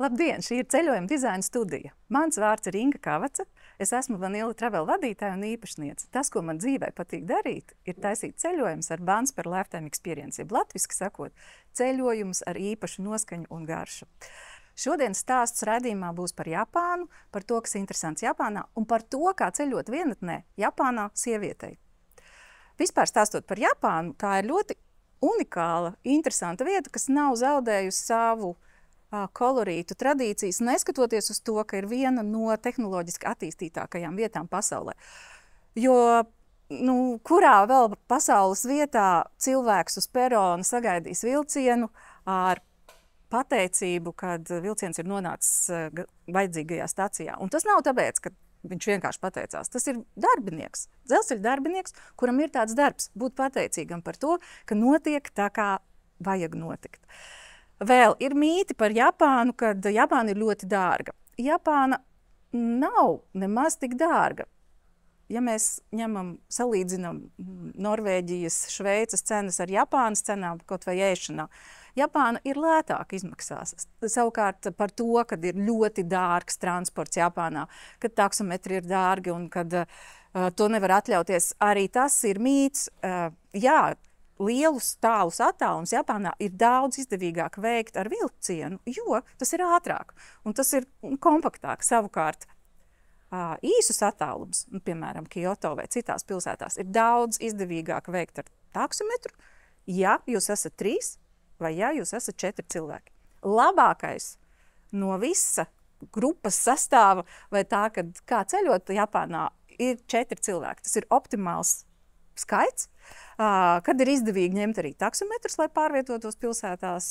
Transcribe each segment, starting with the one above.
Labdien! Šī ir ceļojuma dizaina studija. Mans vārds ir Inga Kavaca. Es esmu Vanilla Travel vadītāja un īpašniece. Tas, ko man dzīvē patīk darīt, ir taisīt ceļojumus ar Once per Lifetime Experience, jeb latviski sakot, ceļojumus ar īpašu noskaņu un garšu. Šodienas stāsts raidījumā būs par Japānu, par to, kas ir interesants Japānā, un par to, kā ceļot vienatnē Japānā sievietei. Vispār stāstot par Japānu, tā ir ļoti unikāla, interesanta vieta, kas nav zaudējusi savu kolorītu tradīcijas, neskatoties uz to, ka ir viena no tehnoloģiski attīstītākajām vietām pasaulē. Jo, kurā vēl pasaules vietā cilvēks uz perona sagaidīs vilcienu ar pateicību, kad vilciens ir nonācis vajadzīgajā stacijā. Un tas nav tāpēc, ka viņš vienkārši pateicās. Tas ir darbinieks, dzelzceļa darbinieks, kuram ir tāds darbs, būt pateicīgam par to, ka notiek tā, kā vajag notikt. Vēl ir mīti par Japānu, kad Japāna ir ļoti dārga. Japāna nav nemaz tik dārga. Ja mēs salīdzinām Norvēģijas, Šveices cenas ar Japānas cenām, kaut vai ēšanā, Japāna ir lētāk izmaksās. Savukārt par to, kad ir ļoti dārgs transports Japānā, kad taksometri ir dārgi un kad to nevar atļauties, arī tas ir mīts. Jā, lielus tālus attālums Japānā ir daudz izdevīgāk veikt ar vilcienu, jo tas ir ātrāk un tas ir kompaktāk. Savukārt īsus attālums, piemēram, Kyoto vai citās pilsētās, ir daudz izdevīgāk veikt ar taksometru, ja jūs esat 3 vai ja jūs esat 4 cilvēki. Labākais no visa grupas sastāva vai tā, kā ceļot Japānā, ir 4 cilvēki. Tas ir optimāls skaits, kad ir izdevīgi ņemt arī taksometrus, lai pārvietotos pilsētās,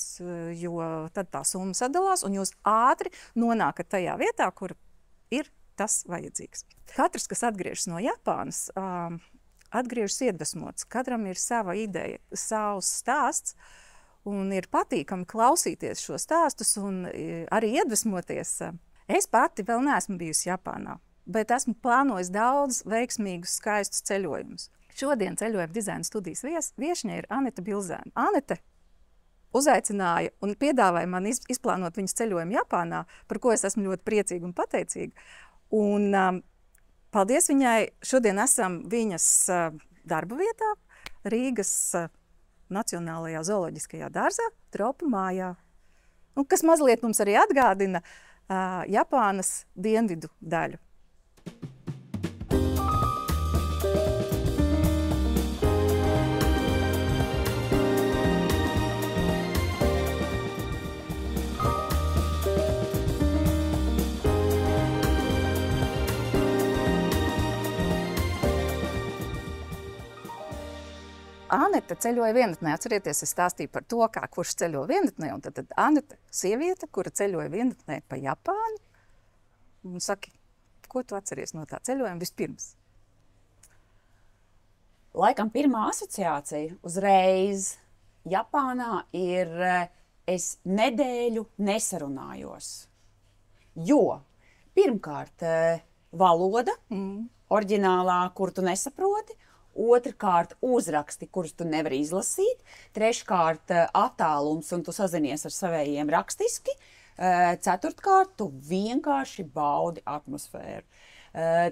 jo tad tā summa sadalās un jūs ātri nonākat tajā vietā, kur ir tas vajadzīgs. Katrs, kas atgriežas no Japānas, atgriežas iedvesmots. Katram ir sava ideja, savs stāsts, un ir patīkami klausīties šo stāstus un arī iedvesmoties. Es pati vēl neesmu bijusi Japānā, bet esmu plānojis daudz veiksmīgus, skaistus ceļojumus. Šodien ceļojuma dizaina studijas viešņa ir Anete Bilzēna. Anete uzaicināja un piedāvāja man izplānot viņas ceļojumu Japānā, par ko es esmu ļoti priecīga un pateicīga. Un paldies viņai, šodien esam viņas darba vietā, Rīgas Nacionālajā zooloģiskajā dārzā, Tropu mājā. Un, kas mazliet mums arī atgādina Japānas dienvidu daļu. Anete ceļoja vienatnē. Atcerieties, es stāstīju par to, kā kurš ceļo vienatnē. Un tad Anete, sieviete, kura ceļoja vienatnē pa Japānu. Un saki, ko tu atceries no tā ceļojuma vispirms? Laikam pirmā asociācija uzreiz Japānā ir es nedēļu nesarunājos. Jo pirmkārt valoda, oriģinālā, kuru tu nesaproti. Otrkārt, uzraksti, kurus tu nevari izlasīt. Treškārt, attālums, un tu sazinies ar savējiem rakstiski. Ceturtkārt, tu vienkārši baudi atmosfēru.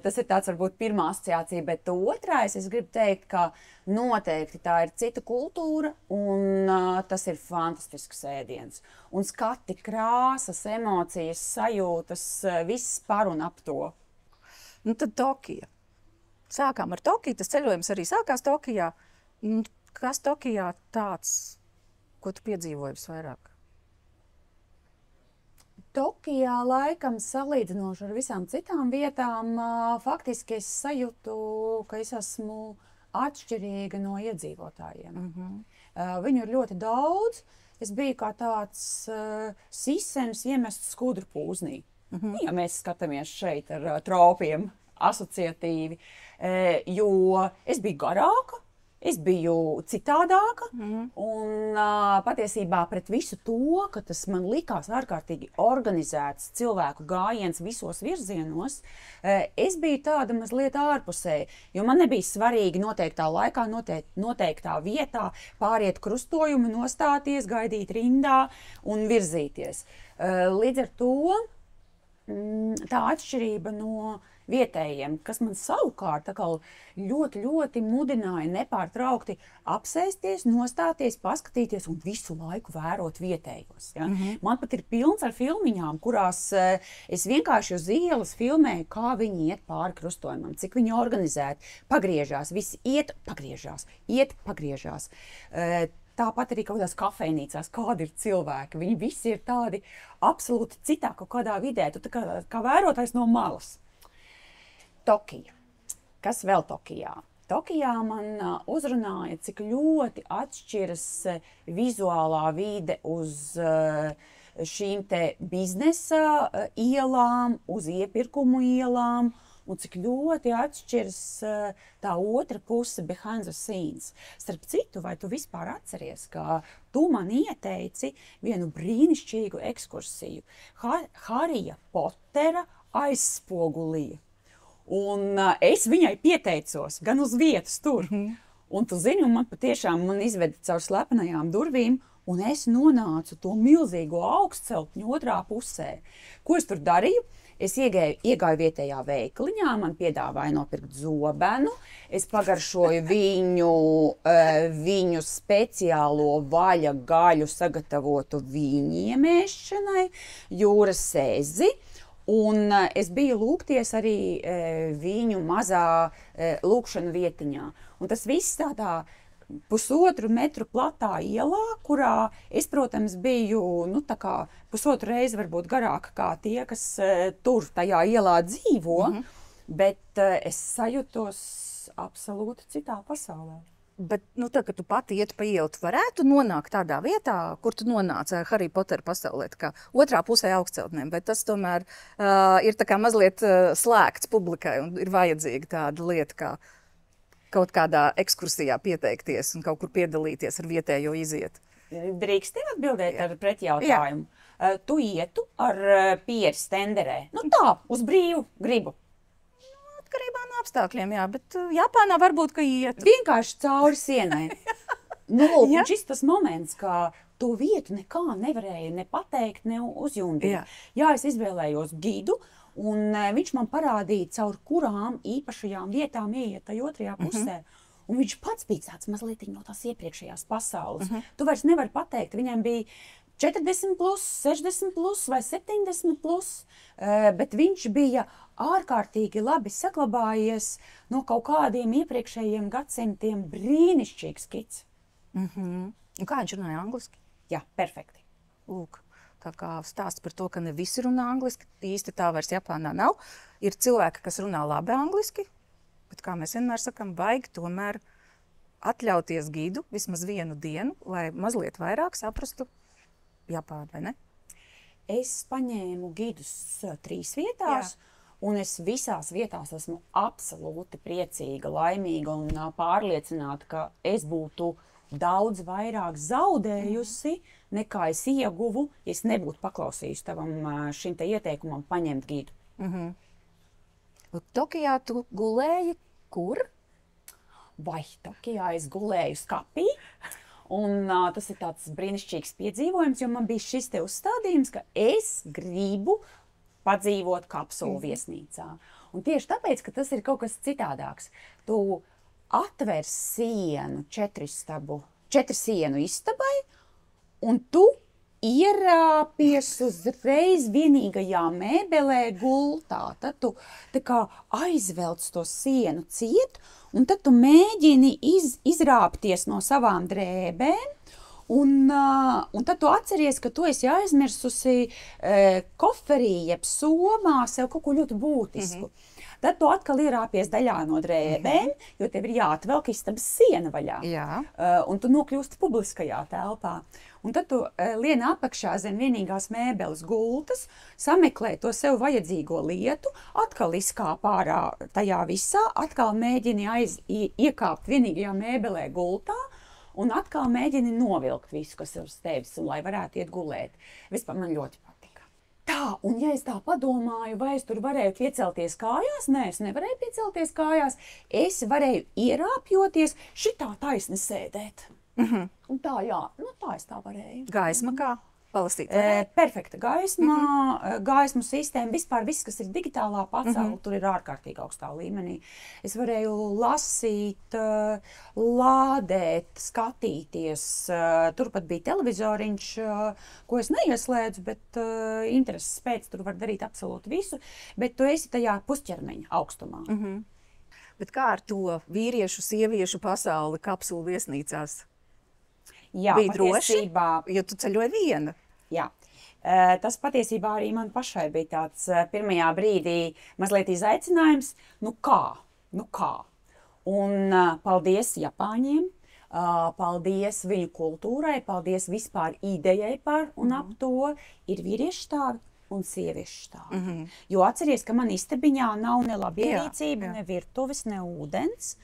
Tas ir tāds, varbūt, pirmā asociācija, bet otrais, es gribu teikt, ka noteikti tā ir cita kultūra, un tas ir fantastisks ēdiens. Un skati, krāsas, emocijas, sajūtas, viss par un ap to. Nu tad Tokija. Sākām ar Tokiju, tas ceļojums arī sākās Tokijā. Kas Tokijā tāds, ko tu piedzīvoji visvairāk? Tokijā laikam salīdzinoši ar visām citām vietām, faktiski es sajūtu, ka es esmu atšķirīga no iedzīvotājiem. Viņu ir ļoti daudz. Es biju kā tāds sisenis iemests skudru pūznī. Ja mēs skatāmies šeit ar tropiem asociatīvi, jo es biju garāka, Es biju citādāka, un patiesībā pret visu to, ka tas man likās ārkārtīgi organizēts cilvēku gājiens visos virzienos, es biju tāda mazliet ārpusē, jo man nebija svarīgi noteiktā laikā, noteiktā vietā pāriet krustojumu, nostāties, gaidīt rindā un virzīties. Līdz ar to tā atšķirība no vietējiem, kas man savukārt ļoti, ļoti mudināja nepārtraukti apsēsties, nostāties, paskatīties un visu laiku vērot vietējos. Ja? Man pat ir pilns ar filmiņām, kurās es vienkārši uz ielas filmēju, kā viņi iet pāri krustojumam, cik viņi organizēti, pagriežās, visi iet, pagriežās. Tāpat arī kaut kādās kafejnīcās, kādi ir cilvēki. Viņi visi ir tādi absolūti citā kaut kādā vidē, tu kā vērotājs no malas. Tokija. Kas vēl Tokijā? Tokijā man uzrunāja, cik ļoti atšķiras vizuālā vide uz šīm te biznesa ielām, uz iepirkumu ielām, un cik ļoti atšķiras tā otra puse behind the scenes. Starp citu, vai tu vispār atceries, ka tu man ieteici vienu brīnišķīgu ekskursiju? Harija Potera aizspogulīja. Un es viņai pieteicos, gan uz vietas tur. Un tu zini, man patiešām izveda caur slepenajām durvīm, un es nonācu to milzīgo augstceltņu otrā pusē. Ko es tur darīju? Es iegāju vietējā veikaliņā, man piedāvāja nopirkt zobenu, es pagaršoju viņu speciālo vaļa gaļu sagatavotu viņiemēšanai, jūras sēzi. Un es biju lūgties arī viņu mazā lūgšanu vietiņā. Un tas viss tādā 1,5 metru platā ielā, kurā es, protams, biju tā kā 1,5 reizi varbūt garāka kā tie, kas tur tajā ielā dzīvo, bet es sajūtos absolūti citā pasaulē. Bet, tā, kad tu pati iet pa ielu, tu varētu nonākt tādā vietā, kur tu nonāci Harry Potter pasaulē, kā otrā pusē augstceltnēm, bet tas tomēr ir tā kā mazliet slēgts publikai un ir vajadzīga tāda lieta, kā kaut kādā ekskursijā pieteikties un kaut kur piedalīties ar vietējo iziet. Drīkst tev atbildēt ar pretjautājumu? Tu ietu ar pieri stenderē, tā, uz brīvu gribu. Atkarībā no apstākļiem, jā, bet Japānā varbūt, ka iet. Vienkārši cauri sienai. Un šis tas moments, ka to vietu nekā nevarēja ne pateikt, ne uzjundīt. Jā, es izvēlējos gidu, un viņš man parādīja, caur kurām īpašajām vietām ieiet tajā otrajā pusē. Un viņš pats bija tāds mazliet no tās iepriekšējās pasaules. Tu vairs nevari pateikt, viņam bija 40+, 60+ vai 70+, bet viņš bija ārkārtīgi labi saglabājies no kaut kādiem iepriekšējiem gadsimtiem brīnišķīgs kits. Un kā viņš runāja angliski? Jā, perfekti. Lūk, tā kā stāsts par to, ka ne visi runā angliski, īsti tā vairs Japānā nav. Ir cilvēki, kas runā labi angliski, bet kā mēs vienmēr sakam, vajag tomēr atļauties gidu vismaz vienu dienu, lai mazliet vairāk saprastu Japānu, vai ne? Es paņēmu gidus 3 vietās, un es visās vietās esmu absolūti priecīga, laimīga un pārliecināta, ka es būtu daudz vairāk zaudējusi, nekā es ieguvu, ja es nebūtu paklausījusi tavam šim te ieteikumam paņemt gidu. Tokijā tu gulēji kur? Vai Tokijā es gulēju skapī? Un tas ir tāds brīnišķīgs piedzīvojums, jo man bija šis te uzstādījums, ka es gribu padzīvot kapsulu viesnīcā. Un tieši tāpēc, ka tas ir kaut kas citādāks. Tu atver sienu 4 sienu istabai, un tu ierāpies uzreiz vienīgajā mēbelē gultā. Tad tu tā kā aizvelc to sienu ciet, un tad tu mēģini izrāpties no savām drēbēm, Un tad tu atceries, ka tu esi aizmirsusi koferī, jeb somā sev kaut ko ļoti būtisku. Tad tu atkal ierāpies daļā no drēbēm, jo tev ir jāatvelk istabas siena vaļā. Un tu nokļūsti publiskajā telpā. Un tad tu lien apakšā zem vienīgās mēbeles gultas, sameklē to sev vajadzīgo lietu, atkal izkāp ārā tajā visā, atkal mēģini iekāpt vienīgajā mēbelē gultā, un atkal mēģini novilkt visu, kas ir uz tevis, un lai varētu iet gulēt. Vispār man ļoti patika. Tā, un ja es tā padomāju, vai es tur varēju piecelties kājās? Nē, es nevarēju piecelties kājās. Es varēju ierāpjoties šitā taisni sēdēt. Un tā, jā, nu tā es tā varēju. Gaisma kā? Palasīt. Perfekta gaisma, gaismu sistēma, vispār viss, kas ir digitālā pasaule, tur ir ārkārtīgi augstā līmenī. Es varēju lasīt, lādēt, skatīties. Turpat bija televizoriņš, ko es neieslēdzu, bet intereses pēc tur var darīt absolūti visu, bet tu esi tajā pusķermeņa augstumā. Bet kā ar to vīriešu, sieviešu pasauli kapsulu viesnīcās? Jā, bija droši, jo tu ceļoji viena. Jā. Tas patiesībā arī man pašai bija tāds pirmajā brīdī mazliet izaicinājums. Nu kā? Un paldies Japāņiem, paldies viņu kultūrai, paldies vispār idejai par un ap to ir vīriešu stāvi un sieviešu stāvi. Jo atceries, ka man istabiņā nav ne labierīcība, ne virtuves, ne ūdens.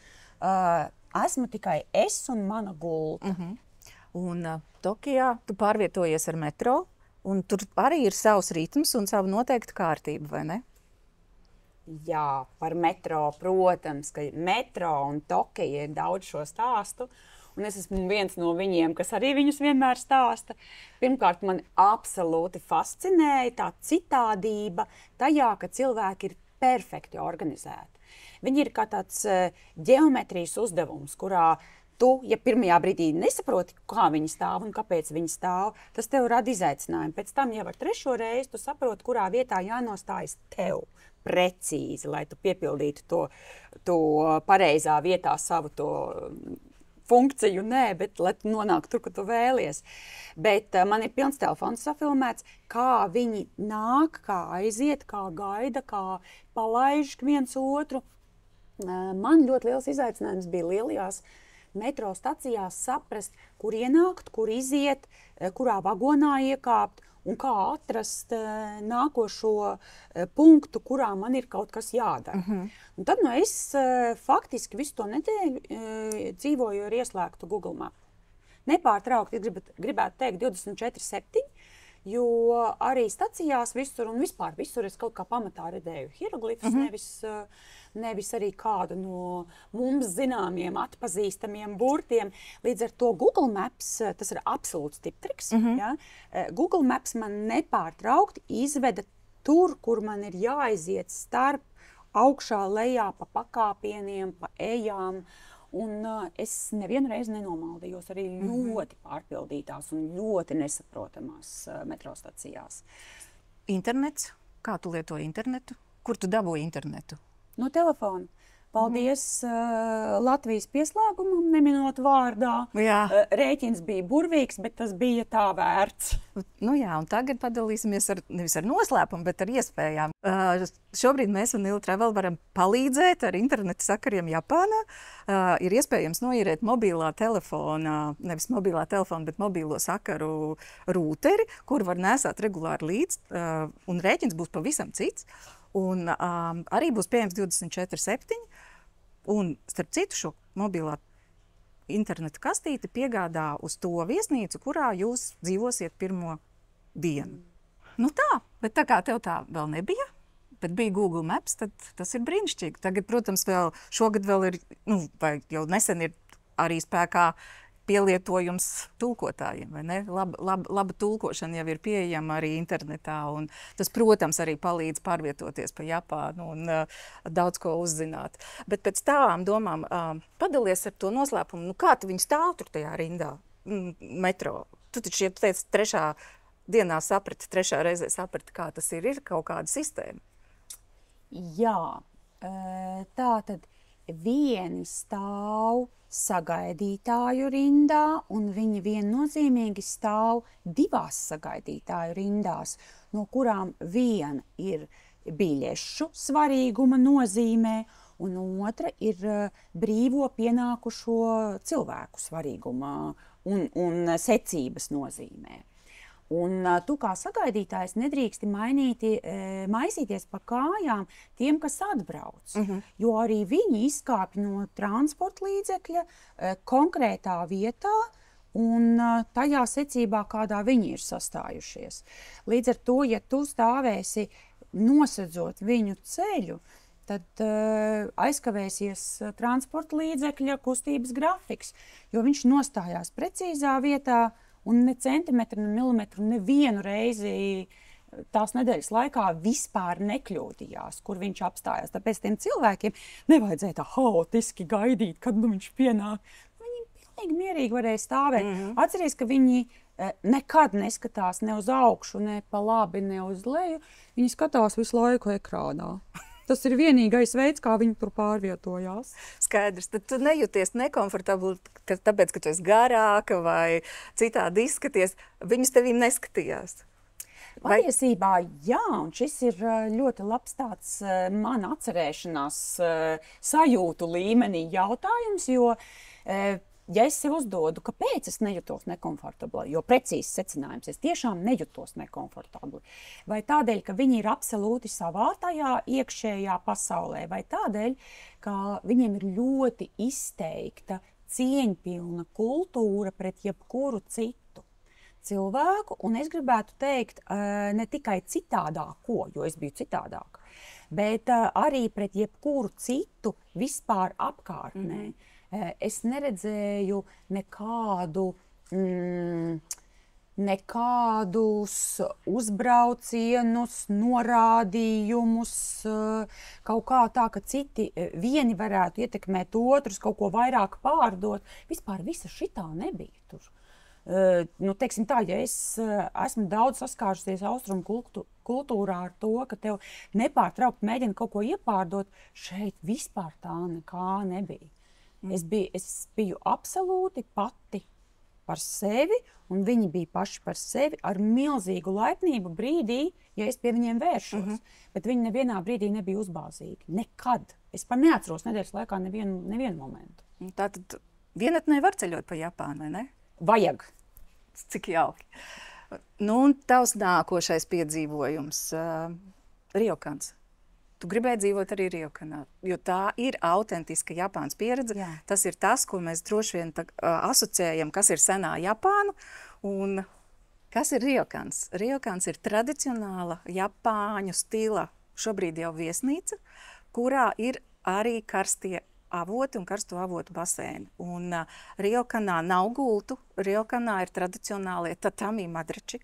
Esmu tikai es un mana gulta. Un Tokijā tu pārvietojies ar metro, un tur arī ir savs ritms un savu noteiktu kārtību, vai ne? Jā, par metro, protams, ka metro un Tokija ir daudz šo stāstu, un es esmu viens no viņiem, kas arī viņus vienmēr stāsta. Pirmkārt, man absolūti fascinēja tā citādība tajā, ka cilvēki ir perfekti organizēti. Viņi ir kā tāds ģeometrijas uzdevums, kurā tu, ja pirmajā brīdī nesaproti, kā viņi stāv un kāpēc viņi stāv, tas tev rada izaicinājumu. Pēc tam jau ar trešo reizi tu saproti, kurā vietā jānostājas tev precīzi, lai tu piepildītu to pareizā vietā savu to funkciju, bet lai tu nonāktu tur, kur tu vēlies. Bet man ir pilns telefons safilmēts, kā viņi nāk, kā aiziet, kā gaida, kā palaiž viens otru. Man ļoti liels izaicinājums bija lielajās metro stacijās saprast, kur ienākt, kur iziet, kurā vagonā iekāpt un kā atrast nākošo punktu, kurā man ir kaut kas jādara. Un tad es faktiski visu to nedēļu dzīvoju ar ieslēgtu Google Maps. Nepārtraukti, gribētu teikt, 24/7, jo arī stacijās visur un vispār visur es kaut kā pamatā redzēju hieroglifus, nevis arī kādu no mums zināmiem, atpazīstamiem burtiem. Līdz ar to Google Maps, tas ir absolūts tiptriks. Ja? Google Maps man nepārtraukti izveda tur, kur man ir jāaiziet starp augšā, lejā, pa pakāpieniem, pa ejām. Un es nevienu reizi nenomaldījos arī ļoti pārpildītās un ļoti nesaprotamās metrostacijās. Internets? Kā tu lietoji internetu? Kur tu dabūji internetu? No telefona. Paldies Latvijas pieslēgumam, neminot vārdā. Rēķins bija burvīgs, bet tas bija tā vērts. Nu jā, un tagad padalīsimies nevis ar noslēpumu, bet ar iespējām. Šobrīd mēs un Nila Travel varam palīdzēt ar interneta sakariem Japānā. Ir iespējams noīrēt mobilā telefona, nevis mobilā telefona, bet mobilo sakaru rūteri, kur var nesāt regulāri līdz, un rēķins būs pavisam cits. Un arī būs pieejams 24/7. Un, starp citu, šo mobilā interneta kastīti piegādā uz to viesnīcu, kurā jūs dzīvosiet pirmo dienu. Nu tā, bet tā kā tev tā vēl nebija, bet bija Google Maps, tad tas ir brīnišķīgi. Tagad, protams, šogad vēl ir, vai jau nesen ir arī spēkā pielietojums tulkotājiem, vai ne? Laba tulkošana jau ir pieejama arī internetā, un tas, protams, arī palīdz pārvietoties pa Japānu un daudz ko uzzināt. Bet pēc tām domām padalies ar to noslēpumu, kā tu viņi stāv tur tajā rindā, metro? Tu taču, ja tu teici, trešā dienā saprati, trešā reizē saprati, kā tas ir kaut kāda sistēma. Jā, tā tad vieni stāv sagaidītāju rindā, un viņi viennozīmīgi stāv divās sagaidītāju rindās, no kurām viena ir biļešu svarīguma nozīmē, un otra ir brīvo pienākušo cilvēku svarīguma un secības nozīmē. Un tu kā sagaidītājs nedrīksti maisīties pa kājām tiem, kas atbrauc. Jo arī viņi izkāpj no transporta līdzekļa konkrētā vietā un tajā secībā, kādā viņi ir sastājušies. Līdz ar to, ja tu stāvēsi nosedzot viņu ceļu, tad aizkavēsies transporta līdzekļa kustības grafiks, jo viņš nostājās precīzā vietā, un ne centimetru, ne milimetru nevienu reizi tās nedēļas laikā vispār nekļūdījās, kur viņš apstājās. Tāpēc tiem cilvēkiem nevajadzēja tā haotiski gaidīt, kad viņš pienāk. Viņi pilnīgi mierīgi varēja stāvēt. Atceries, ka viņi nekad neskatās ne uz augšu, ne pa labi, ne uz leju. Viņi skatās visu laiku ekrānā. Tas ir vienīgais veids, kā viņi tur pārvietojās. Skaidrs, tad tu nejūties nekomfortabli, tāpēc, ka tu esi garāka vai citādi izskaties. Viņus tevīm neskatījās. Patiesībā, jā, un šis ir ļoti labs tāds man atcerēšanās sajūtu līmenī jautājums, jo ja es sev uzdodu, kāpēc es nejūtos nekomfortabli, jo precīzi secinājums, es tiešām nejūtos nekomfortabli, vai tādēļ, ka viņi ir absolūti savā tajā iekšējā pasaulē, vai tādēļ, ka viņiem ir ļoti izteikta cieņpilna kultūra pret jebkuru citu cilvēku, un es gribētu teikt ne tikai citādāko, jo es biju citādāka, bet arī pret jebkuru citu vispār apkārtnē. Es neredzēju nekādus uzbraucienus, norādījumus, kaut kā tā, ka citi vieni varētu ietekmēt otrus, kaut ko vairāk pārdot. Vispār visa šitā nebija tur. Teiksim tā, ja es esmu daudz saskārusies austrumu kultūrā ar to, ka tev nepārtraukt mēģina kaut ko iepārdot, šeit vispār tā nekā nebija. Es biju absolūti pati par sevi, un viņi bija paši par sevi ar milzīgu laipnību brīdī, ja es pie viņiem vēršos. Bet viņi nevienā brīdī nebija uzbāzīgi. Nekad. Es pat neatceros nedēļas laikā nevienu momentu. Tātad vienatnē var ceļot pa Japānu, vai ne? Vajag. Cik jauki. Un tavs nākošais piedzīvojums Riokans. Tu gribēji dzīvot arī Riokanā, jo tā ir autentiska Japānas pieredze. Jā. Tas ir tas, ko mēs droši vien asociējam, kas ir senā Japāna. Un kas ir Riokans? Riokans ir tradicionāla Japāņu stila, šobrīd jau viesnīca, kurā ir arī karstie avoti un karsto avotu baseini. Un Riokanā nav gultu, Riokanā ir tradicionālie tatami madrači.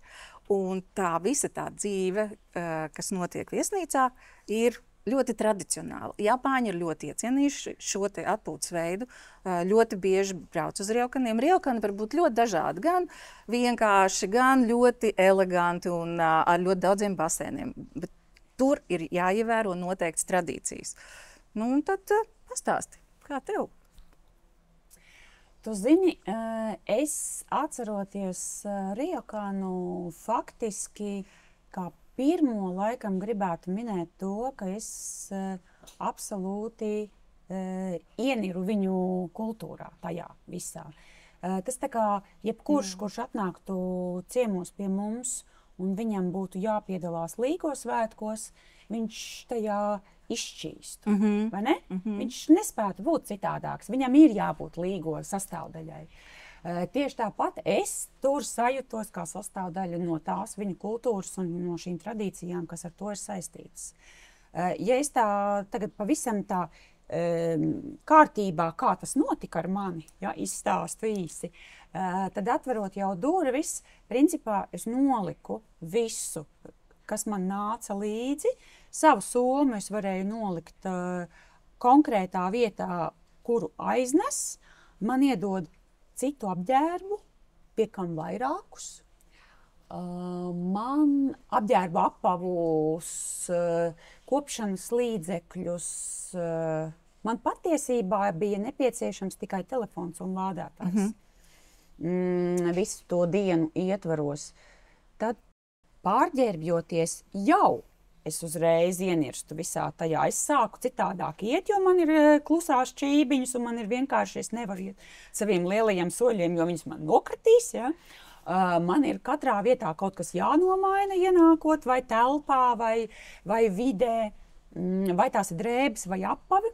Un tā visa tā dzīve, kas notiek viesnīcā, ir ļoti tradicionāli. Japāņi ir ļoti iecienījuši šo te atpūtas veidu, ļoti bieži brauc uz Riokaniem. Riokani var būt ļoti dažādi, gan vienkārši, gan ļoti eleganti un ar ļoti daudziem basēniem. Bet tur ir jāievēro noteikts tradīcijas. Un tad pastāsti, kā tev? Tu zini, es atceroties Riokanu faktiski kā pirmo laikam gribētu minēt to, ka es absolūti ieniru viņu kultūrā tajā visā. Tas tā kā jebkurš, kurš atnāktu ciemos pie mums un viņam būtu jāpiedalās Līgo svētkos, viņš tajā izšķīstu, vai ne? Viņš nespētu būt citādāks, viņam ir jābūt Līgo sastāvdaļai. Tieši tāpat es tur sajūtos kā sastāvdaļa no tās viņa kultūras un no šīm tradīcijām, kas ar to ir saistītas. Ja es tā tagad pavisam tā kārtībā, kā tas notika ar mani, ja, izstāstu īsi, tad atverot jau durvis, principā es noliku visu, kas man nāca līdzi. Savu somu es varēju nolikt konkrētā vietā, kuru aiznes, man iedod citu apģērbu, pie kam vairākus. Man apģērba apavus, kopšanas līdzekļus, Man patiesībā bija nepieciešams tikai telefons un lādētājs. Visu to dienu ietvaros. Tad pārģērbjoties jau es uzreiz ienirstu visā tajā. Es sāku citādāk iet, jo man ir klusās čībiņas un man ir vienkārši, es nevaru iet saviem lielajiem soļiem, jo viņas man nokratīs, ja? Man ir katrā vietā kaut kas jānomaina, ienākot vai telpā, vai vidē, vai tās ir drēbes vai apavi.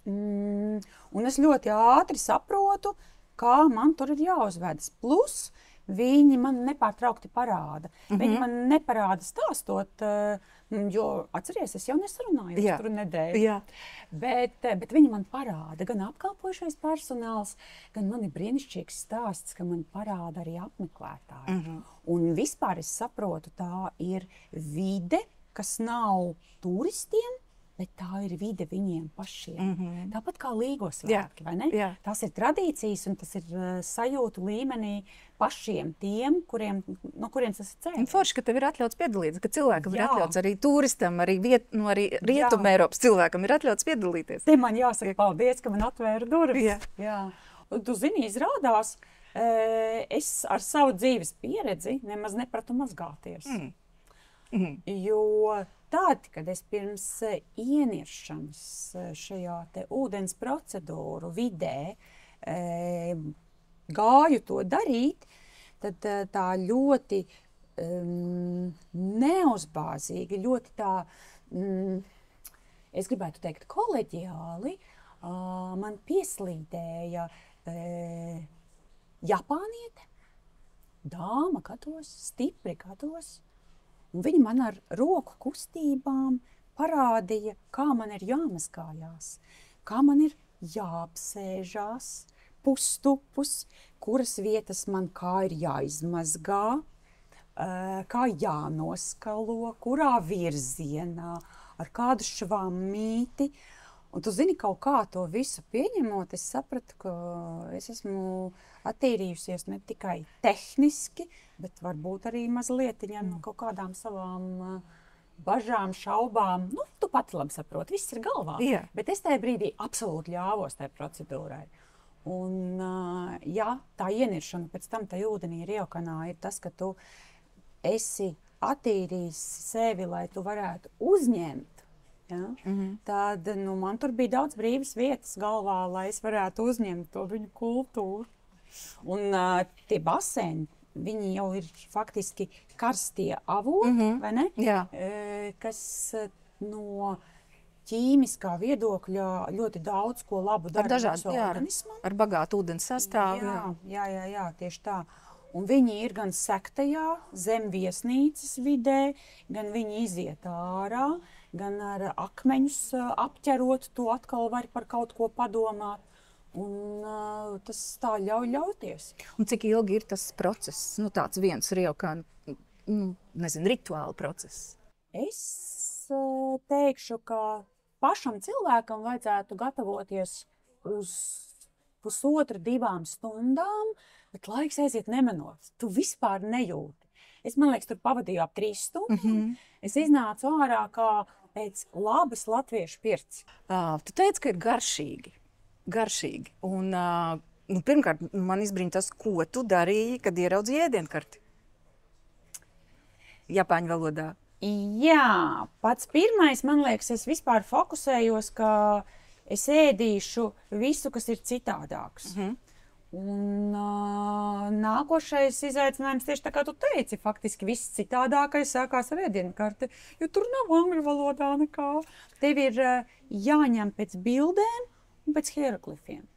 Un es ļoti ātri saprotu, kā man tur ir jāuzvedas. Plus, viņi man nepārtraukti parāda. Viņi man neparāda stāstot, jo, atceries, es jau nesarunāju tur nedēļu. Bet viņi man parāda, gan apkalpojušais personāls, gan man ir brīnišķīgs stāsts, ka man parāda arī apmeklētāji. Un vispār es saprotu, tā ir vide, kas nav turistiem, bet tā ir vide viņiem pašiem. Tāpat kā Līgo svētki, vai ne? Tās ir tradīcijas un tas ir sajūtu līmenī pašiem tiem, no kuriem tas ir cēlies. Forši, ka tev ir atļauts piedalīties, ka cilvēkam ir atļauts arī turistam, arī Rietumē Eiropas cilvēkam ir atļauts piedalīties. Te man jāsaka paldies, ka man atvēra durvis. Jā. Un tu zini, izrādās, es ar savu dzīves pieredzi nemaz nepratu mazgāties. Jo tad, kad es pirms ieniršanas šajā te ūdens procedūru vidē gāju to darīt, tad tā ļoti neuzbāzīgi, ļoti tā, es gribētu teikt, koleģiāli, man pieslīdēja Japāniete, dāma gados, stipri gados. Un viņi man ar roku kustībām parādīja, kā man ir jāmazgājās, kā man ir jāapsēžās pustupus, kuras vietas man kā ir jāizmazgā, kā jānoskalo, kurā virzienā, ar kādu švammīti. Un tu zini, kaut kā to visu pieņemot, es sapratu, ka es esmu attīrījusies ne tikai tehniski, bet varbūt arī mazliet no kaut kādām savām bažām, šaubām. Nu, tu pati labi saproti, viss ir galvā. Bet es tajā brīdī absolūti ļāvos tajā procedūrai. Un tā ieniršana pēc tam tajā ūdenī Riokanā ir tas, ka tu esi attīrījis sevi, lai tu varētu uzņemt. Ja? Tad man tur bija daudz brīvas vietas galvā, lai es varētu uzņemt to viņu kultūru. Un tie baseini, viņi jau ir faktiski karstie avoti, vai ne? Kas no ķīmiskā viedokļa ļoti daudz ko labu dara mūsu organismam. Ar bagātu ūdens sastāvu. Jā, tieši tā. Un viņi ir gan sektajā, zem viesnīcas vidē, gan viņi iziet ārā, gan ar akmeņus apķerot, to atkal var par kaut ko padomāt. Un tas tā ļauj ļauties. Un cik ilgi ir tas process? Nu, tāds viens Riokan, rituāla process. Es teikšu, ka pašam cilvēkam vajadzētu gatavoties uz 1,5–2 stundām, bet laiks aiziet nemanot. Tu vispār nejūti. Es, man liekas, tur pavadīju ap 3 stundas. Es iznācu ārā kā pēc labas latviešu pirts. Tu teici, ka ir garšīgi. Un, pirmkārt, man izbrīna tas, ko tu darīji, kad ieraudzīji ēdienkarti. Japāņu valodā. Jā, pats pirmais, man liekas, es vispār fokusējos, ka es ēdīšu visu, kas ir citādāks. Un nākošais izaicinājums tieši tā kā tu teici, faktiski viss citādākais sākās ar ēdienkarti, jo tur nav angļu valodā nekā. Tev ir jāņem pēc bildēm un pēc hieroglifiem.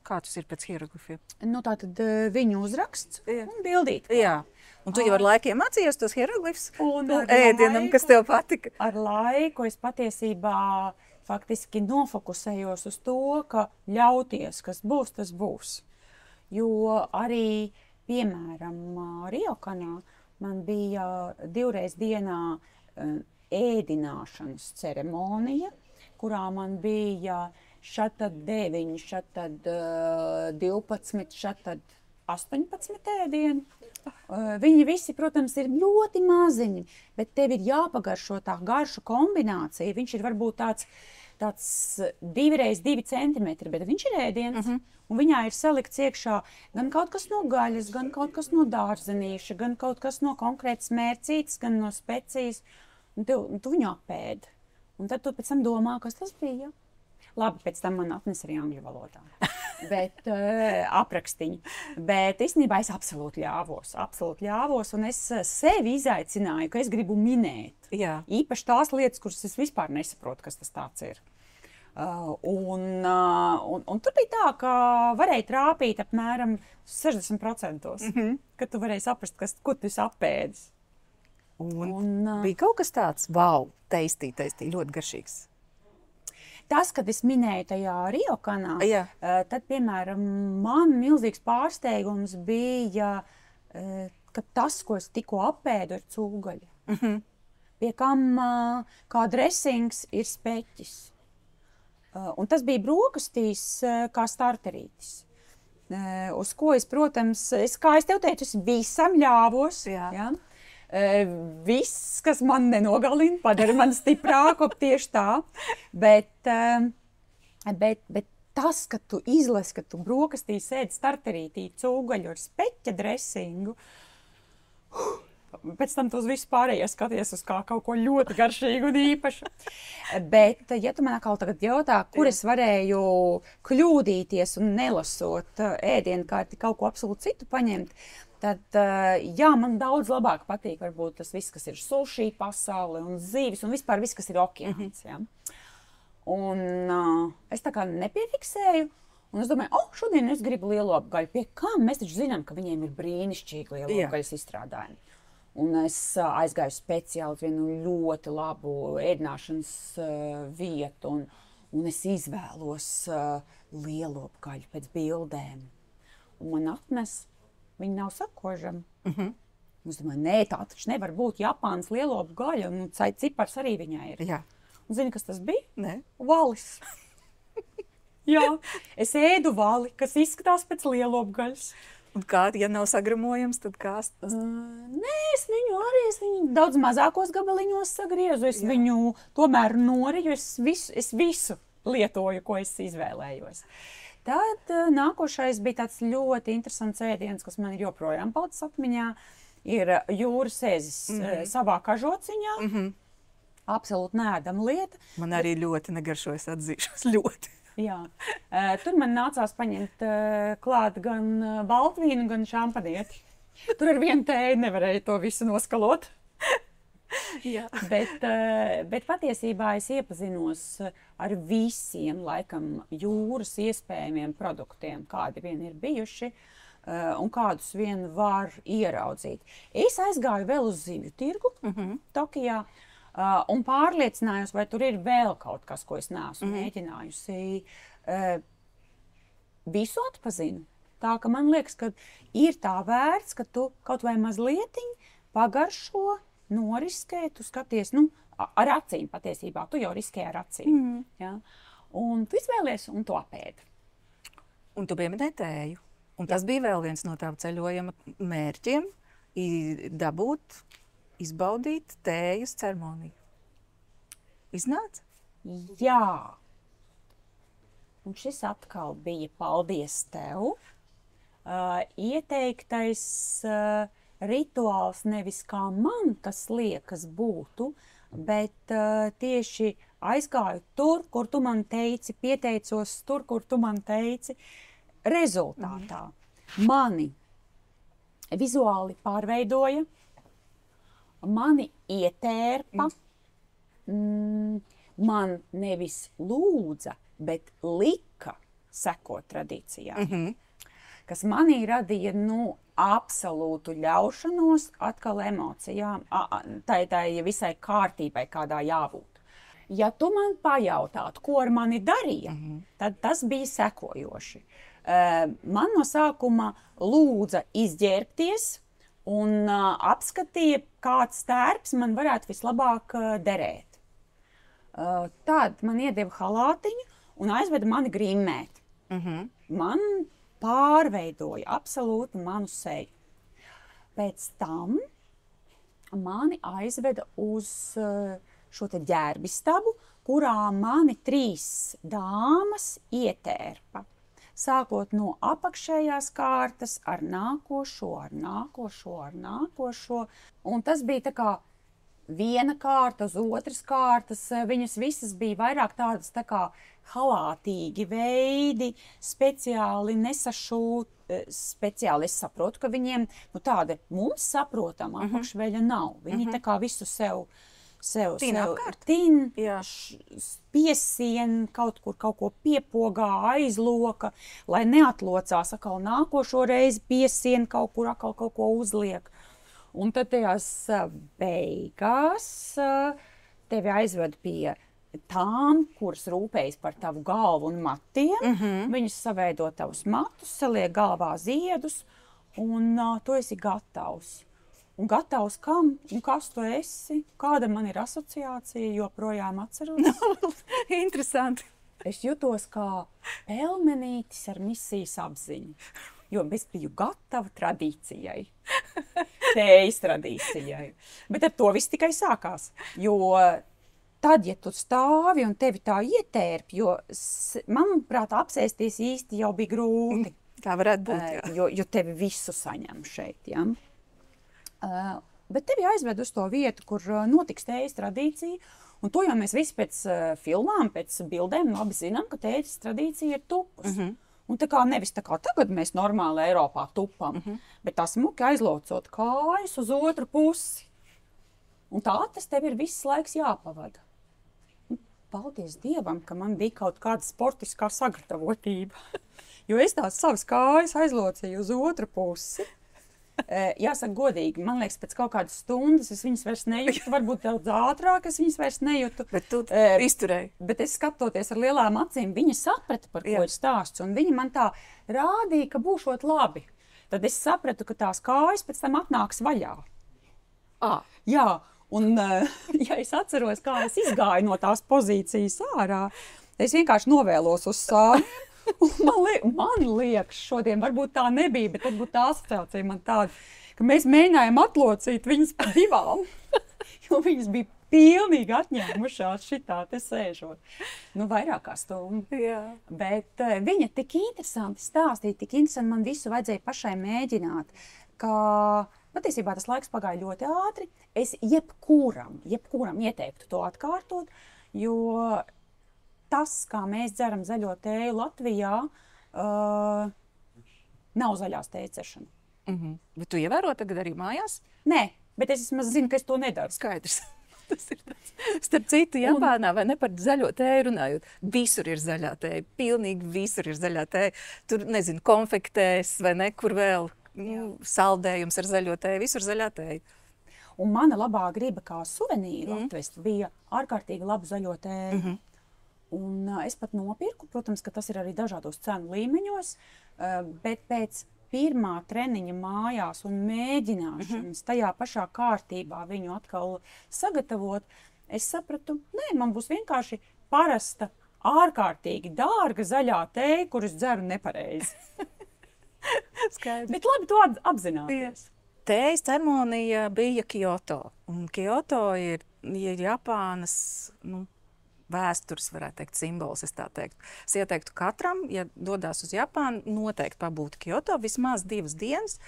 Kā tas ir pēc hieroglifiem? Nu, tātad viņu uzraksts un bildīt. Jā. Un tu jau ar laikiem mācījies tos hieroglifus? Un ēdienam, kas tev patika? Ar laiku es patiesībā faktiski nofokusējos uz to, ka ļauties, kas būs, tas būs. Jo arī, piemēram, Riokanā man bija 2 reizes dienā ēdināšanas ceremonija, kurā man bija šatad 9, šatad 12, šatad 18 ēdienu. Viņi visi, protams, ir ļoti maziņi, bet tev ir jāpagaršo tā garšu kombinācija. Viņš ir varbūt tāds 2x2 centimetri, bet viņš ir ēdiens. Un viņā ir salikts iekšā gan kaut kas no gaļas, gan kaut kas no dārzenīša, gan kaut kas no konkrētas mērcītes, gan no specijas. Un tu viņu apēdi. Un tad tu pēc tam domā, kas tas bija. Labi, pēc tam man atnes arī angļu valodā. Bet aprakstiņu. Bet īstenībā es absolūti ļāvos. Un es sevi izaicināju, ka es gribu minēt. Jā. Īpaši tās lietas, kuras es vispār nesaprotu, kas tas tāds ir. Un tur bija tā, ka varēja trāpīt apmēram 60%. Kad tu varēji saprast, ko tu esi apēdis. Un bija kaut kas tāds, wow, teistī, ļoti garšīgs. Tas, kad es minēju tajā Riokanā, Jā. tad, piemēram, man milzīgs pārsteigums bija, ka tas, ko es tikko apēdu, ir cūgaļa. Pie kam kā dresings ir speķis. Un tas bija brokastīs kā starterītis. Uz ko es, protams, kā es tev teicu, es visam ļāvos. Ja? Viss, kas man nenogalina, padara mani stiprāku, tieši tā. Bet tas, ka tu izlasi, ka tu brokastīs ēd starterītī cūgaļu ar speķa dresingu, pēc tam tu uz visu pārējo skaties uz kā kaut ko ļoti garšīgu un īpašu. Bet, ja tu man atkal tagad jautā, kur es varēju kļūdīties un nelasot ēdienkārti kaut ko absolūti citu paņemt, tad, jā, man daudz labāk patīk varbūt tas viss, kas ir sushi pasaule un zīvis un vispār viss, kas ir okeāns. Ja? Un es tā kā nepiefiksēju, un es domāju, šodien es gribu lielopgaļu. Pie kam? Mēs taču zinām, ka viņiem ir brīnišķīgi lielopgaļas izstrādājumi. Un es aizgāju speciāli uz vienu ļoti labu ēdināšanas vietu, un es izvēlos lielopgaļu pēc bildēm. Un man atnes. Viņi nav sakožami. Es domāju, nē, tā taču nevar būt Japānas lielopu gaļa, un cipars arī viņai ir. Jā. Un zini, kas tas bija? Nē. Valis. Jā, es ēdu vali, kas izskatās pēc lielopu gaļas. Un kā, ja nav sagramojams, tad kā tas? Nē, es viņu daudz mazākos gabaliņos sagriezu. Es viņu tomēr noriju, es visu lietoju, ko es izvēlējos. Tad nākošais bija tāds ļoti interesants ēdiens, kas man ir joprojām palicis atmiņā, ir jūras ezis savā kažociņā. Absolūti neēdama lieta. Man arī ļoti negaršojas, atzīšos, ļoti. Jā. Tur man nācās paņemt klāt gan baltvīnu, gan šampanieti. Tur ar vienu tēju nevarēja to visu noskalot. Jā. Bet patiesībā es iepazinos ar visiem laikam jūras iespējamiem produktiem, kādi vien ir bijuši un kādus vien var ieraudzīt. Es aizgāju vēl uz zivju tirgu Tokijā un pārliecinājos, vai tur ir vēl kaut kas, ko es neesmu mēģinājusi. Visu atpazinu. Tā, ka man liekas, ka ir tā vērts, ka tu kaut vai mazlietiņ pagaršo, noriskē, tu skaties, ar acīm patiesībā, tu jau riskē ar acīm. Ja? Un tu izvēlies un tu apēdi. Un tu pieminēji tēju. Un tas bija vēl viens no tava ceļojuma mērķiem - dabūt, izbaudīt tējas ceremoniju. Iznāca? Jā. Un šis atkal bija paldies tev. Ieteiktais rituāls nevis kā man tas liekas būtu, bet tieši aizgāju tur, kur tu man teici, pieteicos tur, kur tu man teici. Rezultātā mani vizuāli pārveidoja, mani ietērpa, man nevis lūdza, bet lika sekot tradīcijām. Kas manī radīja absolūtu ļaušanos atkal emocijām, tai visai kārtībai, kādā jābūt. Ja tu man pajautātu, ko ar mani darīja, tad tas bija sekojoši. Man no sākuma lūdza izģērbties un apskatīja, kāds tērps man varētu vislabāk derēt. Tad man iedeva halātiņu un aizveda mani grimmēt. Man pārveidoja absolūti manu seju. Pēc tam mani aizveda uz šo te ģērbistabu, kurā mani 3 dāmas ietērpa. Sākot no apakšējās kārtas ar nākošo. Un tas bija tā kā viena kārta uz otras kārtas. Viņas visas bija vairāk tādas tā kā halātīgi veidi, speciāli nesašūt. Speciāli es saprotu, ka viņiem tāda mums saprotama apakšveļa nav. Viņi tā kā visu sev piesien, kaut ko piepogā, aizloka, lai neatlocās atkal nākošo reizi piesien, kaut kur atkal kaut ko uzliek. Un tad tajās beigās tevi aizved pie tām, kuras rūpējas par tavu galvu un matiem. Viņas saveido tavus matus, saliek galvā ziedus, un tu esi gatavs. Un gatavs kam? Un kas tu esi? Kāda man ir asociācija, joprojām atceros? Interesanti. Es jutos kā pelmenītis ar misijas apziņu, jo es biju gatava tradīcijai, tējas tradīcijai. Bet ar to viss tikai sākās, jo tad, ja tu stāvi un tevi tā ietērp, jo, manuprāt, apsēsties īsti jau bija grūti. Tā varētu būt, jā. Jo tevi visu saņem šeit, ja? Bet tevi aizved uz to vietu, kur notiks tējas tradīcija, un to jau mēs visi pēc filmām, pēc bildēm labi zinām, ka tējas tradīcija ir tupus. Un tā kā nevis tā kā tagad mēs normāli Eiropā tupam, bet tā smuki aizlocot kājas uz otru pusi. Un tā tas tev ir viss laiks jāpavada. Un paldies Dievam, ka man bija kaut kāda sportiskā sagatavotība, jo es tās savas kājas aizlocīju uz otru pusi. Jāsaka godīgi, man liekas, pēc kaut kādas stundas es viņas vairs nejūtu, varbūt daudz ātrāk es viņas vairs nejūtu. Bet tu izturēji. Bet es skatoties ar lielām acīm, viņa saprata, par ko ir stāsts, un viņa man tā rādīja, ka būšot labi. Tad es sapratu, ka tās kājas pēc tam atnāks vaļā. Jā, un ja es atceros, kā es izgāju no tās pozīcijas ārā, es vienkārši novēlos uz sānu. Man liekas, šodien varbūt tā nebija, bet varbūt tā asociācija man tāda, ka mēs mēģinājām atlocīt viņas pa divām, jo viņas bija pilnīgi atņēmušās šitā te sēžot. Vairāk kā stundu. Jā. Bet viņa tik interesanti stāstīja, tik interesanti man visu vajadzēja pašai mēģināt, ka patiesībā tas laiks pagāja ļoti ātri. Es jebkuram ieteiktu to atkārtot, jo tas, kā mēs dzeram zaļo tēju Latvijā, nav zaļās tējas dzeršana. Bet tu ievēro tagad arī mājās? Nē, bet es vismaz zinu, ka es to nedaru. Skaidrs. Tas ir tāds. Starp citu, Japānā, vai ne par zaļo tēju runājot, visur ir zaļā tēja, pilnīgi visur ir zaļā tēja. Tur, nezinu, konfektēs vai ne, kur vēl saldējums ar zaļo tēju, visur zaļā tēja. Un mana labā griba kā suvenīru atvest bija ārkārtīgi labu zaļo tēju. Un es pat nopirku, protams, ka tas ir arī dažādos cenu līmeņos, bet pēc pirmā treniņa mājās un mēģināšanas tajā pašā kārtībā viņu atkal sagatavot, es sapratu, nē, man būs vienkārši parasta, ārkārtīgi dārga zaļā tēja, kuras dzeru nepareizi. Bet labi to apzināties. Tējas ceremonija bija Kyoto, un Kyoto ir Japānas, vēstures, varētu teikt, simbols, es tā teiktu. Es ieteiktu katram, ja dodās uz Japānu, noteikti pabūt Kyoto vismaz 2 dienas.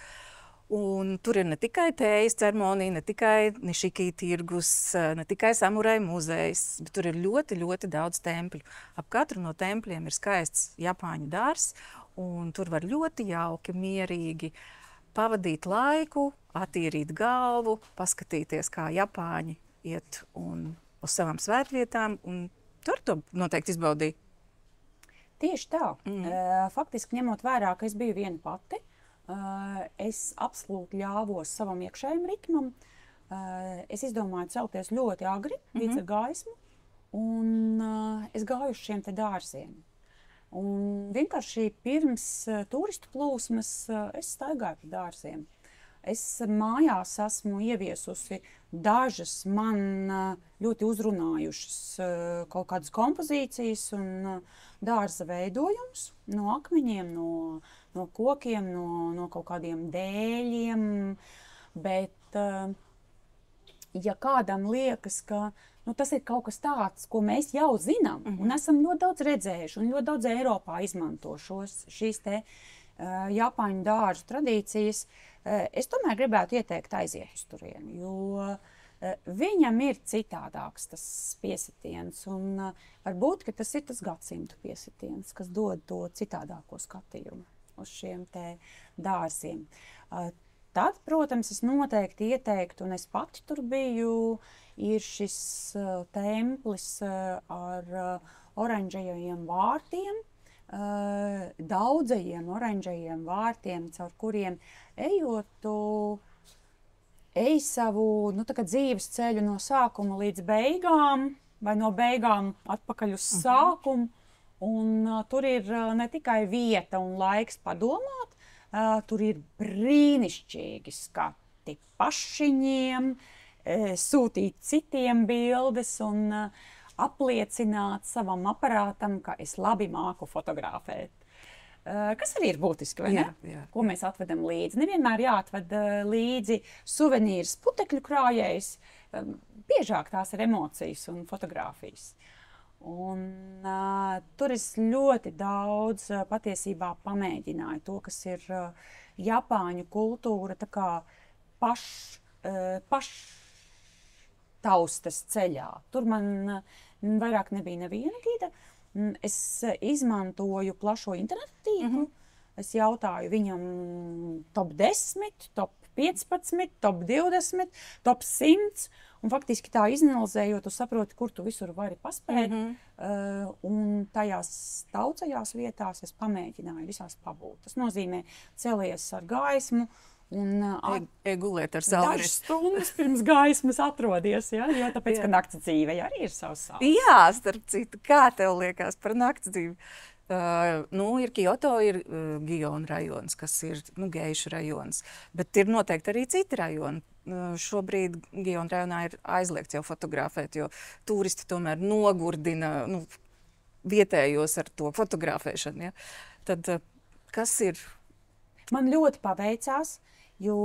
Un tur ir ne tikai tējas ceremonija, ne tikai Nishiki tirgus, ne tikai samurai muzejs, bet tur ir ļoti, ļoti daudz tempļu. Ap katru no tempļiem ir skaists Japāņu dārzs, un tur var ļoti jauki, mierīgi pavadīt laiku, attīrīt galvu, paskatīties, kā Japāņi iet un uz savām svētvietām, un tur to noteikti izbaudīja. Tieši tā. Faktiski ņemot vērā, ka es biju viena pati, es absolūti ļāvos savam iekšējam ritmam. Es izdomāju celties ļoti agri, līdz ar gaismu, un es gāju uz šiem te dārziem. Un vienkārši pirms turistu plūsmas es staigāju pa dārziem. Es mājās esmu ieviesusi dažas man ļoti uzrunājušas kaut kādas kompozīcijas un dārza veidojumus no akmeņiem, no kokiem, no kaut kādiem dēļiem. Bet ja kādam liekas, ka tas ir kaut kas tāds, ko mēs jau zinām, un esam ļoti daudz redzējuši, un ļoti daudz Eiropā izmanto šīs te Japāņu dārzu tradīcijas, es tomēr gribētu ieteikt aiziet uz turieni, jo viņam ir citādāks tas piesitiens, un varbūt, ka tas ir tas gadsimtu piesitiens, kas dod to citādāko skatījumu uz šiem te dārziem. Tad, protams, es noteikti ieteiktu, un es pati tur biju, ir šis templis ar oranžajiem vārtiem, daudzajiem oranžajiem vārtiem, caur kuriem ejot, tu ej savu dzīves ceļu no sākuma līdz beigām, vai no beigām atpakaļ uz sākumu. Un tur ir ne tikai vieta un laiks padomāt, tur ir brīnišķīgi skati pašiņiem, sūtīt citiem bildes un apliecināt savam aparātam, ka es labi māku fotografēt. Kas arī ir būtiski, vai ne? Jā. Ko mēs atvedam līdzi. Nevienmēr jāatved līdzi suvenīrs putekļu krājējs, biežāk tās ir emocijas un fotogrāfijas. Un tur es ļoti daudz patiesībā pamēģināju to, kas ir Japāņu kultūra, tā kā taustas ceļā. Tur man vairāk nebija neviena gida. Es izmantoju plašo internetu tīklu. Es jautāju viņam top 10, top 15, top 20, top 100. Un faktiski tā izanalizējot, tu saproti, kur tu visur vari paspēt. Un tajās daudzajās vietās es pamēģināju visās pabūt. Tas nozīmē celies ar gaismu. Gulēt ar sauli. Dažas stundas pirms gaismas atrodies, ja? Jo tāpēc, ka nakts dzīve arī ir savs saules. Jā, starp citu, kā tev liekas par nakts dzīvi? Ir Kyoto, ir Gion rajons, kas ir geišu rajons, bet ir noteikti arī citi rajoni. Šobrīd Gion rajonā ir aizliegts jau fotografēt, jo turisti tomēr nogurdina vietējos ar to fotografēšanu. Ja? Tad kas ir? Man ļoti paveicās, jo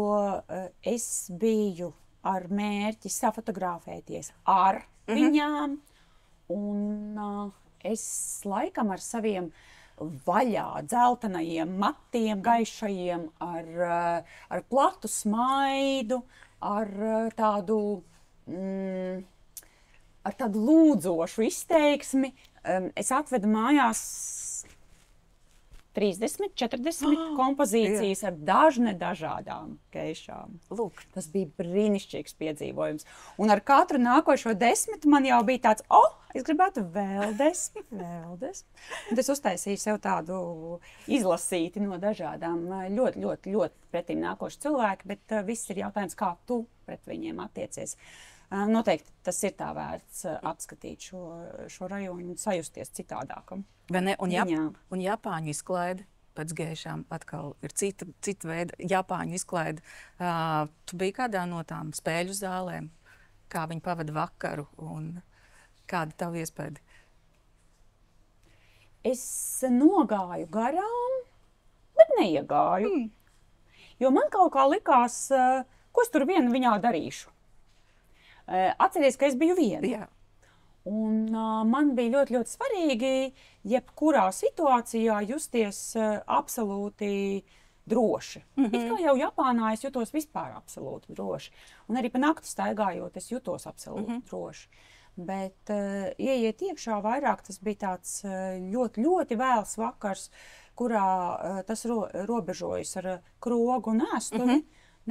es biju ar mērķi safotografēties ar viņām, un es laikam ar saviem vaļā dzeltenajiem matiem, gaišajiem, ar platu smaidu, ar tādu lūdzošu izteiksmi. Es atvedu mājās 30, 40 kompozīcijas ar dažādām geišām. Lūk. Tas bija brīnišķīgs piedzīvojums. Un ar katru nākošo 10 man jau bija tāds, es gribētu vēl 10, vēl 10. Un es uztaisīju sev tādu izlasīti no dažādām ļoti pretīm nākošu cilvēku, bet viss ir jautājums, kā tu pret viņiem attiecies. Noteikti tas ir tā vērts apskatīt šo rajonu un sajusties citādākam. Un Japāņu izklaide pēc geišām atkal ir cita veida Japāņu izklaide. Tu biji kādā no tām spēļu zālēm, kā viņi pavada vakaru un kāda tavu iespēja? Es nogāju garām, bet neiegāju. Jo man kaut kā likās, ko es tur viena viņā darīšu. Atceries, ka es biju viena. Jā. Un man bija ļoti svarīgi, jebkurā situācijā justies absolūti droši. It kā jau Japānā es jutos vispār absolūti droši. Un arī pa nakti staigājot, es jutos absolūti droši. Bet ieiet iekšā vairāk, tas bija tāds ļoti vēls vakars, kurā tas robežojas ar krogu un ēstuvi,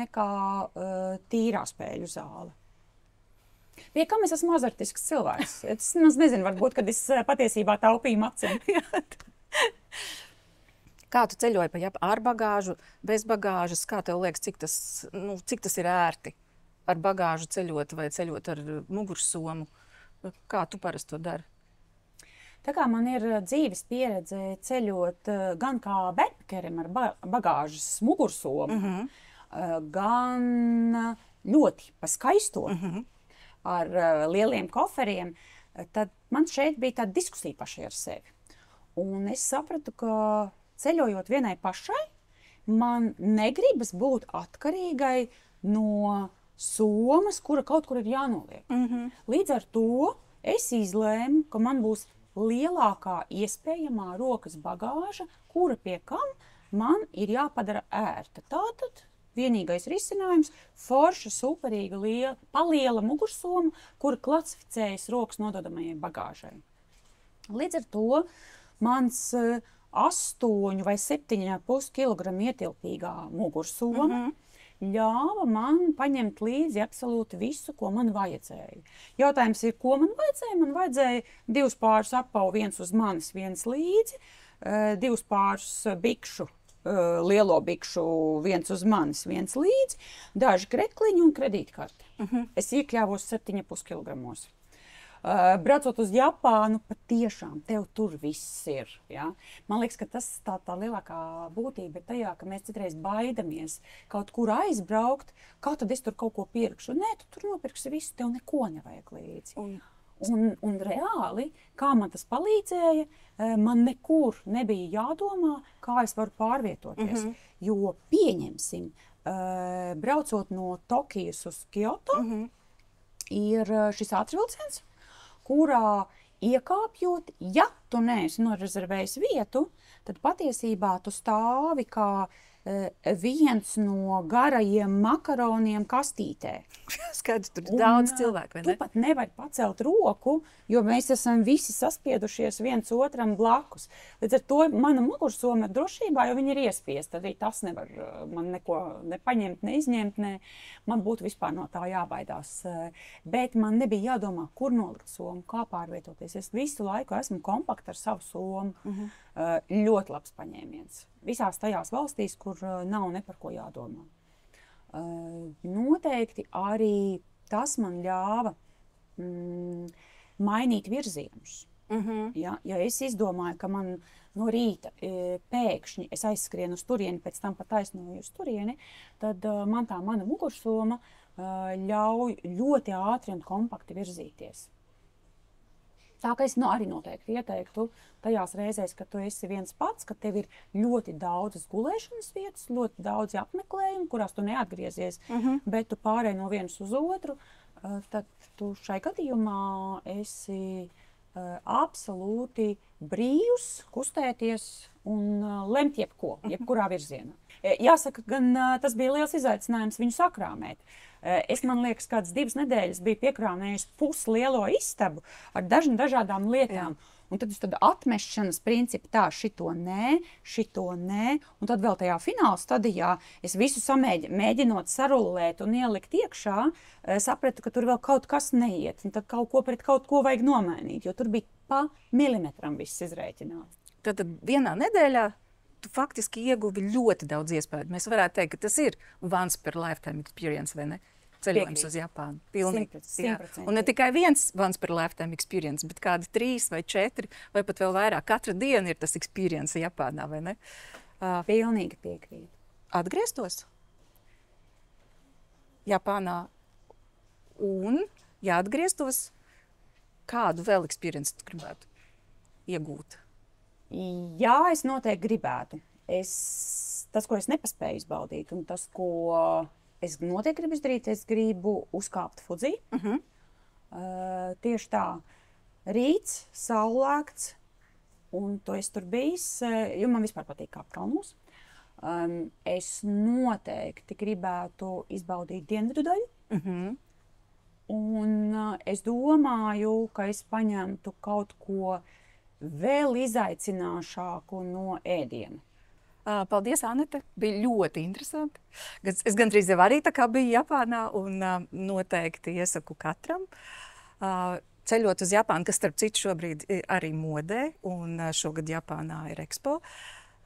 nekā tīrā spēļu zāle. Pie kā es esmu azartisks cilvēks. Es nezinu, varbūt, kad es patiesībā taupīju acīm. Kā tu ceļoji pa Japānu? Ar bagāžu, bez bagāžas? Kā tev liekas, cik tas ir ērti ar bagāžu ceļot vai ceļot ar mugursomu? Kā tu parasti to dari? Tā kā man ir dzīves pieredze ceļot gan kā backpackerim ar bagāžas mugursomu, gan ļoti pa skaisto, ar lieliem koferiem, tad man šeit bija tāda diskusija pašai ar sevi. Un es sapratu, ka ceļojot vienai pašai, man negribas būt atkarīgai no somas, kura kaut kur ir jānoliek. Līdz ar to es izlēmu, ka man būs lielākā iespējamā rokas bagāža, kura pie kam man ir jāpadara ērta. Tātad vienīgais risinājums - forša, superīga, paliela mugursoma, kura klasificējas rokas nododamajai bagāžai. Līdz ar to mans 8 vai 7,5 kg ietilpīgā mugursoma ļāva man paņemt līdzi absolūti visu, ko man vajadzēja. Jautājums ir, ko man vajadzēja? Man vajadzēja 2 pārus apavu, viens uz manis, viens līdzi, 2 pārus bikšu, lielo bikšu, viens uz manis, viens līdzi, daži krekliņi un kredītkarte. Es iekļāvos 7,5 kg. Braucot uz Japānu, patiešām tev tur viss ir. Ja? Man liekas, ka tas tā lielākā būtība ir tajā, ka mēs citreiz baidamies kaut kur aizbraukt, kā tad es tur kaut ko pirkšu. Nē, tu tur nopirksi visu, tev neko nevajag līdzi. Un reāli, kā man tas palīdzēja, man nekur nebija jādomā, kā es varu pārvietoties. Jo pieņemsim, braucot no Tokijas uz Kyoto, ir šis ātrvilciens, kurā iekāpjot, ja tu neesi norezervējis vietu, tad patiesībā tu stāvi kā viens no garajiem makaroniem kastītē. Skaidrs, tur ir daudz cilvēku, vai ne? Tu pat nevari pacelt roku, jo mēs esam visi saspiedušies viens otram blakus. Līdz ar to mana mugursoma ir drošībā, jo viņi ir iespiesti. Arī tas nevar man neko nepaņemt, neizņemt, man būtu vispār no tā jābaidās. Bet man nebija jādomā, kur nolikt somu, kā pārvietoties. Es visu laiku esmu kompakta ar savu somu. Ļoti labs paņēmiens. Visās tajās valstīs, kur nav ne par ko jādomā. Noteikti arī tas man ļāva mainīt virzienus. Ja es izdomāju, ka man no rīta pēkšņi es aizskrienu uz turieni, pēc tam pat taisnoju uz turieni, tad man tā mana mugursoma ļauj ļoti ātri un kompakti virzīties. Tā ka es arī noteikti ieteiktu tajās reizēs, kad tu esi viens pats, ka tev ir ļoti daudzas gulēšanas vietas, ļoti daudz apmeklējumu, kurās tu neatgriezies, bet tu pārēj no vienas uz otru, tad tu šai gadījumā esi absolūti brīvs kustēties un lemt jebkurā virzienā. Jāsaka, gan tas bija liels izaicinājums viņu sakrāmēt. Es, man liekas, kādas 2 nedēļas biju piekrāmējusi puslielo istabu ar dažādām lietām. Un tad es atmešanas principu tā, šito nē, un tad vēl tajā fināla stadijā es visu mēģinot sarullēt un ielikt iekšā, sapratu, ka tur vēl kaut kas neiet, un tad kaut ko pret kaut ko vajag nomainīt, jo tur bija pa milimetram viss izrēķināts. Tad vienā nedēļā tu faktiski ieguvi ļoti daudz iespēju. Mēs varētu teikt, ka tas ir once per lifetime experience, vai ne? Ceļojums uz Japānu. Pilnīgi. 100%. Un ne tikai viens once per lifetime experience, bet kādi 3 vai 4 vai pat vēl vairāk. Katra diena ir tas experience Japānā, vai ne? Pilnīgi piekrīt. Atgrieztos Japānā un, ja atgrieztos, kādu vēl experience tu gribētu iegūt? Jā, es noteikti gribētu. Tas, ko es nepaspēju izbaudīt, un tas, ko es noteikti gribu izdarīt, es gribu uzkāpt Fudzi. Tieši tā, rīts, saulēkts, un tu esi tur bijis, jo man vispār patīk kāpt kalnos. Es noteikti gribētu izbaudīt dienvidu daļu. Un es domāju, ka es paņemtu kaut ko vēl izaicināšāku no ēdiena. Paldies, Anete. Bija ļoti interesanti. Es gandrīz jau arī tā kā biju Japānā un noteikti iesaku katram. Ceļot uz Japānu, kas starp citu šobrīd arī modē, un šogad Japānā ir Expo.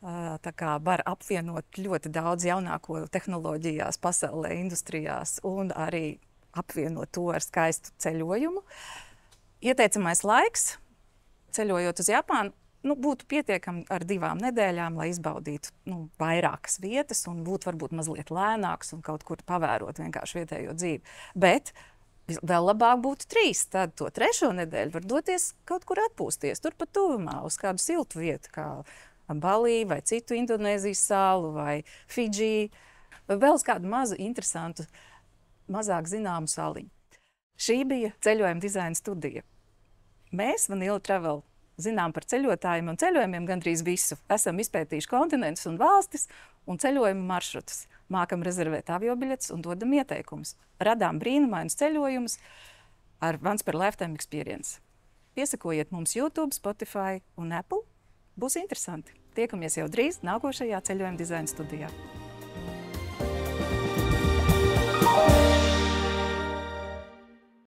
Tā kā var apvienot ļoti daudz jaunāko tehnoloģijās, pasaulē, industrijās un arī apvienot to ar skaistu ceļojumu. Ieteicamais laiks ceļojot uz Japānu, būtu pietiekami ar 2 nedēļām, lai izbaudītu vairākas vietas un būtu varbūt mazliet lēnāks un kaut kur pavērot vienkārši vietējo dzīvi. Bet vēl labāk būtu 3. Tad to 3. nedēļu var doties kaut kur atpūsties, turpat tuvumā, uz kādu siltu vietu, kā Balī vai citu Indonēzijas salu vai Fidži, vai vēl uz kādu mazu interesantu mazāk zināmu saliņu. Šī bija ceļojuma dizaina studija. Mēs, Vanilla Travel, zinām par ceļotājiem un ceļojumiem gandrīz visu. Esam izpētījuši kontinentus un valstis un ceļojumu maršrutus. Mākam rezervēt aviobiļetes un dodam ieteikumus. Radām brīnumainus ceļojumus ar Once per Lifetime Experience. Piesakojiet mums YouTube, Spotify un Apple. Būs interesanti. Tiekamies jau drīz nākošajā ceļojuma dizaina studijā.